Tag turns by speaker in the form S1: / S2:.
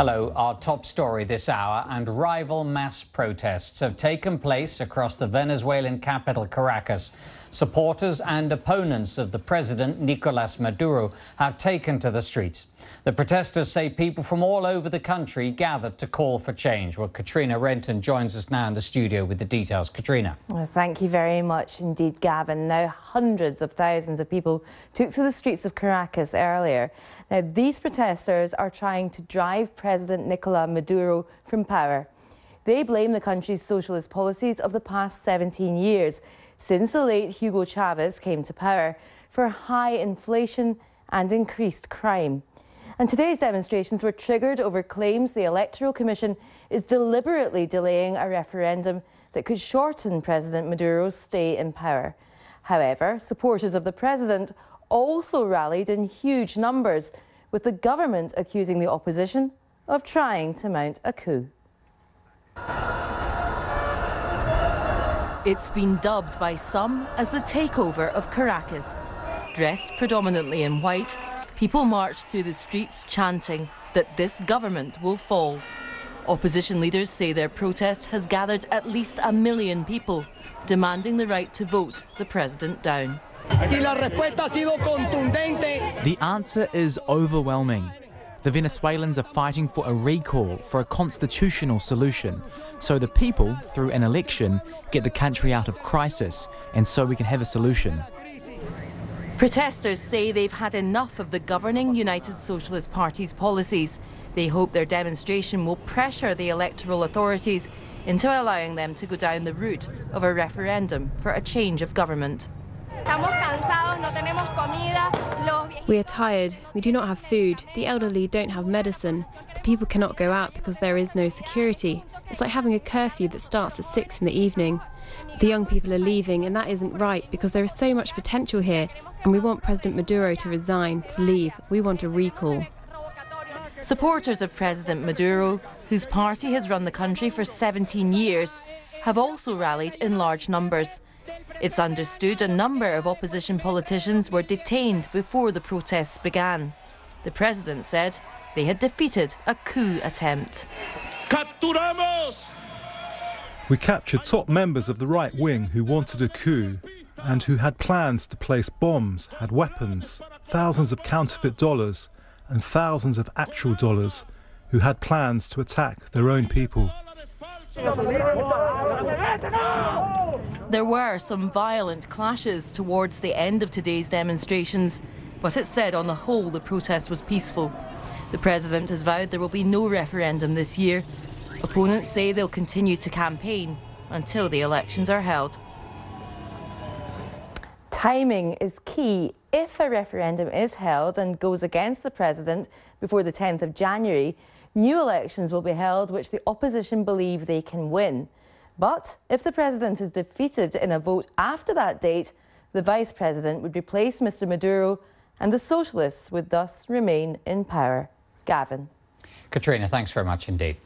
S1: Hello, our top story this hour, and rival mass protests have taken place across the Venezuelan capital, Caracas. Supporters and opponents of the president, Nicolás Maduro, have taken to the streets. The protesters say people from all over the country gathered to call for change. Well, Katrina Renton joins us now in the studio with the details. Katrina.
S2: Well, thank you very much indeed, Gavin. Now, hundreds of thousands of people took to the streets of Caracas earlier. Now, these protesters are trying to drive President Nicolás Maduro from power. They blame the country's socialist policies of the past 17 years, since the late Hugo Chavez came to power, for high inflation and increased crime. And today's demonstrations were triggered over claims the Electoral Commission is deliberately delaying a referendum that could shorten President Maduro's stay in power. However, supporters of the president also rallied in huge numbers, with the government accusing the opposition of trying to mount a coup. It's been dubbed by some as the takeover of Caracas. Dressed predominantly in white, people marched through the streets chanting that this government will fall. Opposition leaders say their protest has gathered at least 1 million people, demanding the right to vote the president down.
S3: The answer is overwhelming. The Venezuelans are fighting for a recall, for a constitutional solution, so the people, through an election, get the country out of crisis, and so we can have a solution.
S2: Protesters say they've had enough of the governing United Socialist Party's policies. They hope their demonstration will pressure the electoral authorities into allowing them to go down the route of a referendum for a change of government.
S4: We are tired, we do not have food, the elderly don't have medicine, the people cannot go out because there is no security. It's like having a curfew that starts at 6 in the evening. The young people are leaving, and that isn't right because there is so much potential here, and we want President Maduro to resign, to leave. We want a recall.
S2: Supporters of President Maduro, whose party has run the country for 17 years, have also rallied in large numbers. It's understood a number of opposition politicians were detained before the protests began. The president said they had defeated a coup attempt.
S5: Capturamos!
S6: We captured top members of the right wing who wanted a coup and who had plans to place bombs, had weapons, thousands of counterfeit dollars and thousands of actual dollars, who had plans to attack their own people.
S2: There were some violent clashes towards the end of today's demonstrations, but it's said on the whole the protest was peaceful. The president has vowed there will be no referendum this year. Opponents say they'll continue to campaign until the elections are held. Timing is key. If a referendum is held and goes against the president before the 10th of January, new elections will be held which the opposition believe they can win. But if the president is defeated in a vote after that date, the vice president would replace Mr. Maduro and the socialists would thus remain in power. Gavin.
S1: Katrina, thanks very much indeed.